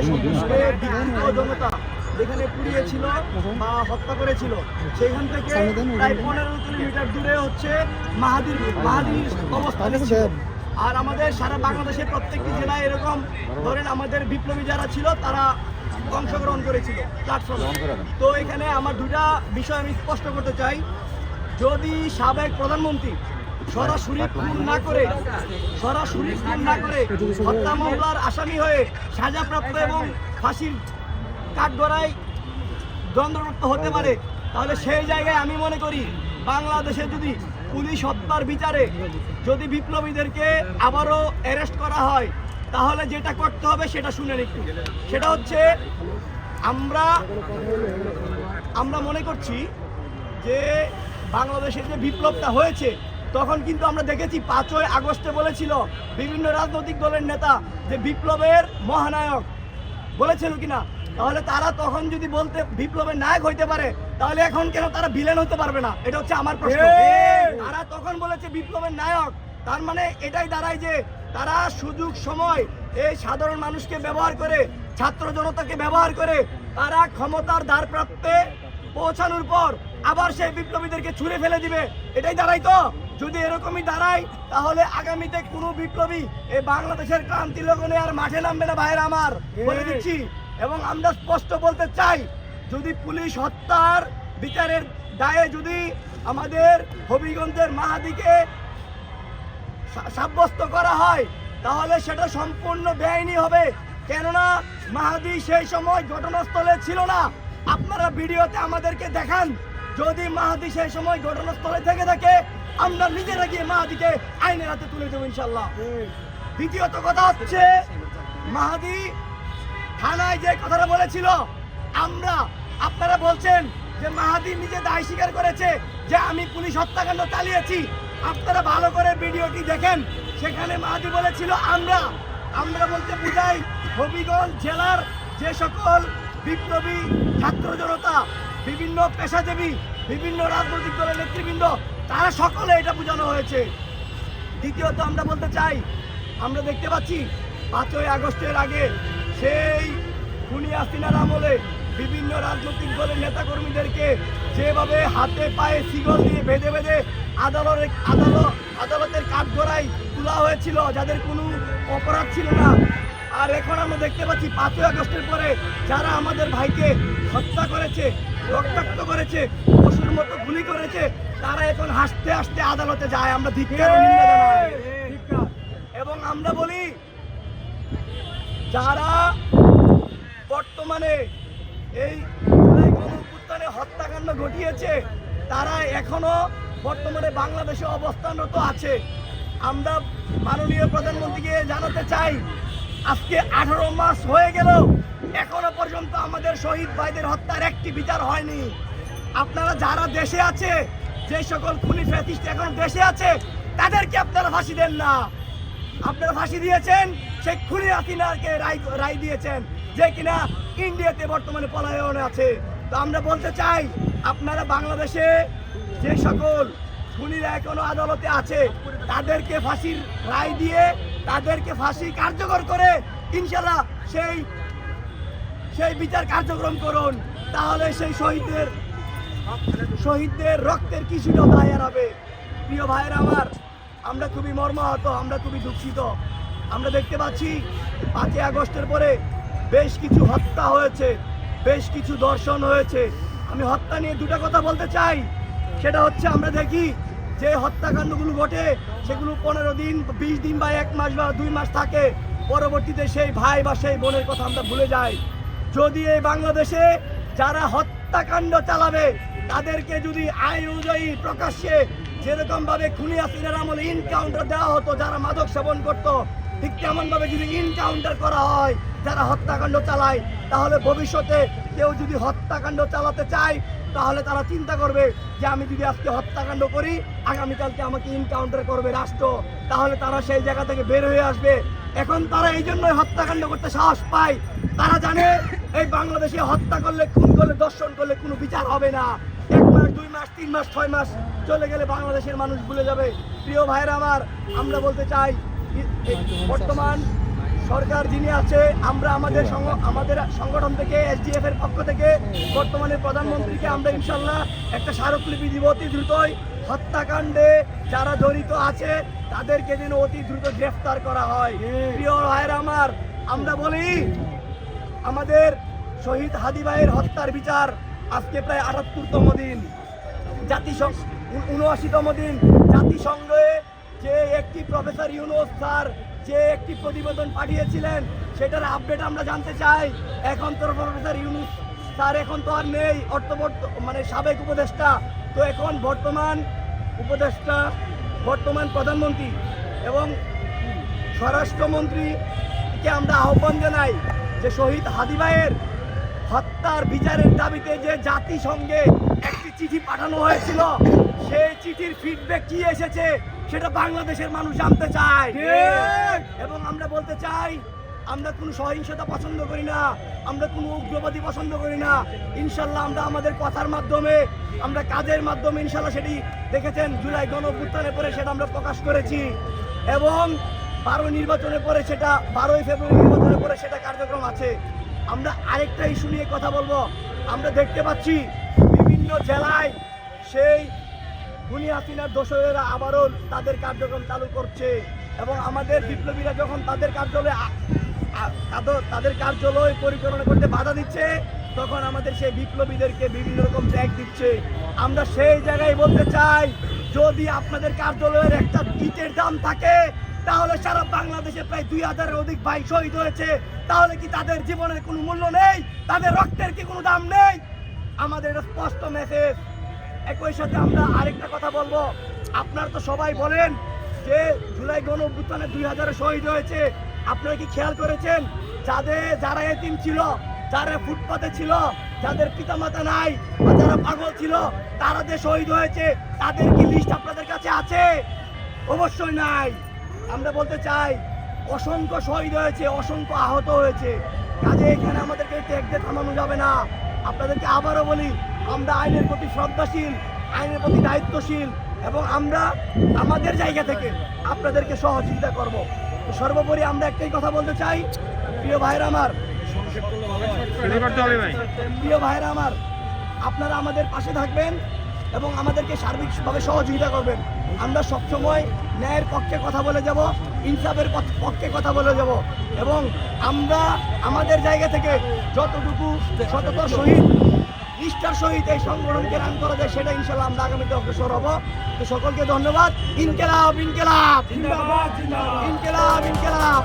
সন্তুষ্টে বিক্ষিপ্ত জনতা যেখানে পুড়িয়েছিল বা হত্যা করেছিল, সেখান থেকে প্রায় 15 কিলোমিটার দূরে হচ্ছে মাহাদির অবস্থান ছিল। আর আমাদের সারা বাংলাদেশের প্রত্যেকটি জেলায় এরকম ধরেন আমাদের বিপ্লবী যারা ছিল তারা অংশগ্রহণ করেছিল প্ল্যাটফর্মে। তো এখানে আমার দুটা বিষয় আমি স্পষ্ট করতে চাই। যদি সাবেক প্রধানমন্ত্রী সরাসরি খুন না করে হত্যা মামলার আসামি হয়ে সাজাপ্রাপ্ত এবং ফাঁসির কাঠগড়ায় দণ্ডপ্রাপ্ত হতে পারে, তাহলে সেই জায়গায় আমি মনে করি বাংলাদেশে যদি পুলিশ হত্যার বিচারে যদি বিপ্লবীদেরকে আবারও অ্যারেস্ট করা হয়, তাহলে যেটা করতে হবে সেটা শুনেন একটু। সেটা হচ্ছে আমরা মনে করছি যে বাংলাদেশের যে বিপ্লবটা হয়েছে তখন কিন্তু আমরা দেখেছি 5ই আগস্টে বলেছিল বিভিন্ন রাজনৈতিক দলের নেতা যে বিপ্লবের মহানায়ক বলেছিল কিনা, তাহলে তারা তখন যদি বলতে বিপ্লবের নায়ক হইতে পারে, তাহলে এখন কেন তারা ভিলেন হতে পারবে না? এটা হচ্ছে আমার প্রশ্ন। তারা তখন বলেছে বিপ্লবের নায়ক, তার মানে এটাই দাঁড়ায় যে তারা সুযোগ সময় এই সাধারণ মানুষকে ব্যবহার করে, ছাত্র জনতাকে ব্যবহার করে তারা ক্ষমতার দ্বারপ্রান্তে পৌঁছানোর পর আবার সেই বিপ্লবীদেরকে ছুঁড়ে ফেলে দিবে। এটাই দাঁড়ায়। তো যদি এরকমই দাঁড়ায় তাহলে আগামীতে কোনো বিপ্লবী এই বাংলাদেশের ক্রান্তি লগ্নে আর মাঠে নামবে না, ভাইয়েরা আমার, বলে দিচ্ছি। এবং আমরা স্পষ্ট বলতে চাই, যদি পুলিশ হত্যার বিচারের দায়ে যদি আমাদের হবিগঞ্জের মাহাদিকে সাব্যস্ত করা হয়, তাহলে সেটা সম্পূর্ণ বেআইনি হবে। কেননা মাহাদি সেই সময় ঘটনাস্থলে ছিল না। আপনারা ভিডিওতে আমাদেরকে দেখান, যদি মাহাদি সেই সময় ঘটনাস্থলে থেকে থাকে আমরা নিজেরা গিয়ে মাহাদিকে আইনের হাতে তুলে দেবো ইনশাল্লাহ। দ্বিতীয়ত কথা হচ্ছে, মাহাদি থানায় যে কথাটা বলেছিল, আপনারা বলছেন যে মাহাদি নিজে দায় স্বীকার করেছে যে আমি পুলিশ হত্যাকাণ্ড চালিয়েছি। আপনারা ভালো করে ভিডিওটি দেখেন, সেখানে মাহাদি বলেছিল আমরা বলতে বুঝাই হবিগঞ্জ জেলার যে সকল বিপ্লবী ছাত্র জনতা, বিভিন্ন পেশাজীবী, বিভিন্ন রাজনৈতিক দলের নেতৃবৃন্দ, তারা সকলে এটা বোঝানো হয়েছে। দ্বিতীয়ত আমরা বলতে চাই, আমরা দেখতে পাচ্ছি 5ই আগস্টের আগে সেই খুনি হাসিনার আমলে বিভিন্ন রাজনৈতিক দলের নেতাকর্মীদেরকে যেভাবে হাতে পায়ে শিকল দিয়ে বেঁধে বেঁধে আদালতের কাঠগড়ায় তোলা হয়েছিল, যাদের কোনো অপরাধ ছিল না। আর এখন আমরা দেখতে পাচ্ছি 5ই আগস্টের পরে যারা আমাদের ভাইকে হত্যা করেছে, রক্তাক্ত করেছে, পশুর মতো গুলি করেছে, তারা এখন হাসতে হাসতে আদালতে যায়। আমরা ধিক্কার ও নিন্দা জানাই। এবং আমরা বলি, যারা বর্তমানে এই গণঅভ্যুত্থানে হত্যাকাণ্ড ঘটিয়েছে, তারা এখনো বর্তমানে বাংলাদেশে অবস্থানরত আছে। আমরা মাননীয় প্রধানমন্ত্রীকে জানাতে চাই, আজকে 18 মাস হয়ে গেল, এখনো পর্যন্ত আমাদের শহীদ ভাইদের হত্যার একটি বিচার হয়নি। আপনারা যারা দেশে আছে, যে সকল খুনি ফ্যাসিস্ট এখন দেশে আছে, তাদেরকে আপনারা ফাঁসি দেন না। আপনারা ফাঁসি দিয়েছেন সেই খুনি হাসিনাকে রায় দিয়েছেন, যে কিনা ইন্ডিয়াতে বর্তমানে পলায়নে আছে। তো আমরা বলতে চাই, আপনারা বাংলাদেশে যে সকল খুনিরা এখনো আদালতে আছে, তাদেরকে ফাঁসির রায় দিয়ে তাদেরকে ফাঁসি কার্যকর করে ইনশাল্লাহ সেই বিচার কার্যক্রম করুন। তাহলে সেই শহীদদের রক্তের কিছুটা দায় এড়াবে। প্রিয় ভাইয়েরা আমার, আমরা খুবই মর্মাহত, আমরা খুবই দুঃখিত। আমরা দেখতে পাচ্ছি 5ই আগস্টের পরে বেশ কিছু হত্যা হয়েছে, বেশ কিছু ধর্ষণ হয়েছে। আমি হত্যা নিয়ে দুটা কথা বলতে চাই। সেটা হচ্ছে, আমরা দেখি যে হত্যাকাণ্ডগুলো ঘটে, সেগুলো 15 দিন, 20 দিন বা 1 মাস বা 2 মাস থাকে। পরবর্তীতে সেই ভাই বা সেই বোনের কথা আমরা ভুলে যাই। যদি এই বাংলাদেশে যারা হত্যাকাণ্ড চালাবে, তাদেরকে যদি আইন অনুযায়ী প্রকাশ্যে যেরকম ভাবে খুনি হাসিনার আমলে ইনকাউন্টার দেওয়া হতো যারা মাদক সেবন করত, ঠিক তেমন ভাবে যদি ইনকাউন্টার করা হয় যারা হত্যাকাণ্ড চালায়, তাহলে ভবিষ্যতে কেউ যদি হত্যাকাণ্ড চালাতে চায়, তাহলে তারা চিন্তা করবে যে আমি যদি আজকে হত্যাকাণ্ড করি, আগামীকালকে আমাকে ইনকাউন্টার করবে রাষ্ট্র, তাহলে তারা সেই জায়গা থেকে বের হয়ে আসবে। এখন তারা এই জন্যই হত্যাকাণ্ড করতে সাহস পায়। তারা জানে এই বাংলাদেশে হত্যা করলে, খুন করলে, ধর্ষণ করলে কোনো বিচার হবে না। 1 মাস, 2 মাস, 3 মাস, 6 মাস চলে গেলে বাংলাদেশের মানুষ ভুলে যাবে। প্রিয় ভাইরা আমার, আমরা বলতে চাই, বর্তমান সরকার যিনি আছে, আমরা আমাদের সংগঠন থেকে SDF এর পক্ষ থেকে বর্তমানে প্রধানমন্ত্রীকে আমরা ইনশাল্লাহ একটা স্মারকলিপি দিব অতি দ্রুতই। হত্যাকাণ্ডে যারা জড়িত আছে তাদেরকে যেন অতি দ্রুত গ্রেফতার করা হয়। প্রিয় ভাইয়েরা আমার, আমরা বলি আমাদের শহীদ হাদি ভাইয়ের হত্যার বিচার আজকে প্রায় ৭৮তম দিন, ৭৯তম দিন। জাতিসংঘে যে একটি প্রফেসর ইউনুস স্যার যে একটি প্রতিবেদন পাঠিয়েছিলেন সেটার আপডেট আমরা জানতে চাই। এখন তো প্রফেসর ইউনুস স্যার এখন তো আর নেই, মানে সাবেক উপদেষ্টা। তো এখন বর্তমান উপদেষ্টা, বর্তমান প্রধানমন্ত্রী এবং স্বরাষ্ট্রমন্ত্রীকে আমরা আহ্বান জানাই যে শহীদ হাদি ভাইয়ের হত্যার বিচারের দাবিতে যে জাতিসংঘে একটি চিঠি পাঠানো হয়েছিল, সেই চিঠির ফিডব্যাক কি এসেছে সেটা বাংলাদেশের মানুষ জানতে চায়। এবং আমরা বলতে চাই, আমরা কোনো সহিংসতা পছন্দ করি না, আমরা কোনো উগ্রবাদী পছন্দ করি না। ইনশাল্লাহ আমরা আমাদের কথার মাধ্যমে, আমরা কাজের মাধ্যমে ইনশাল্লাহ সেটি দেখেছেন জুলাই গণঅভ্যুত্থানের পরে সেটা আমরা প্রকাশ করেছি এবং 12 নির্বাচনের পরে সেটা 12ই ফেব্রুয়ারি নির্বাচনের পরে সেটা কার্যক্রম আছে। আমরা আরেকটা ইস্যু নিয়ে কথা বলবো। আমরা দেখতে পাচ্ছি বিভিন্ন জেলায় সেই খুনি হাসিনার দোসরেরা আবারও তাদের কার্যক্রম চালু করছে এবং আমাদের বিপ্লবীরা যখন তাদের কার্যালয় পরিচালনা করতে বাধা দিচ্ছে, তখন আমাদের সেই বিপ্লবীদেরকে বিভিন্ন রকম ট্যাগ দিচ্ছে। আমরা সেই জায়গায় বলতে চাই, যদি আপনাদের কার্যালয়ের একটা ইটের দাম থাকে তাহলে সারা বাংলাদেশে প্রায় 2000-এর অধিক ভাই শহীদ হয়েছে, তাহলে কি তাদের জীবনের কোনো মূল্য নেই? তাদের রক্তের কি কোনো দাম নেই? আমাদের এটা স্পষ্ট মেসেজ। একই সাথে আমরা আরেকটা কথা বলবো, আপনারা তো সবাই বলেন যে জুলাই গণঅভ্যুত্থানে 2000 শহীদ হয়েছে। আপনারা কি খেয়াল করেছেন যারা এতিম ছিল, যারা ফুটপাতে ছিল, যাদের পিতামাতা নাই বা যারা পাগল ছিল, তারা যে শহীদ হয়েছে তাদের কি লিস্ট আপনাদের কাছে আছে? অবশ্যই নাই। আমরা বলতে চাই অসংখ্য শহীদ হয়েছে, অসংখ্য আহত হয়েছে, কাজে এখানে আমাদেরকে ট্যাগ দিয়ে থামানো যাবে না। আপনাদেরকে আবারও বলি, আমরা আইনের প্রতি শ্রদ্ধাশীল, আইনের প্রতি দায়িত্বশীল এবং আমরা আমাদের জায়গা থেকে আপনাদেরকে সহযোগিতা করব। সর্বোপরি আমরা একটাই কথা বলতে চাই, প্রিয় ভাইরা আমার, আপনারা আমাদের পাশে থাকবেন এবং আমাদেরকে সার্বিকভাবে সহযোগিতা করবেন। আমরা সবসময় ন্যায়ের পক্ষে কথা বলে যাব, ইনসাফের পক্ষে কথা বলে যাব এবং আমরা আমাদের জায়গা থেকে যতটুকু শততর শহীদ নিষ্ঠার সহিত এই সংগঠনকে রান করা যায় সেটা ইনশাল্লাহ আমরা আগামীতে অগ্রসর হব। তো সকলকে ধন্যবাদ। ইনকিলাব ইনকিলাব, ইনকিলাব ইনকিলাব।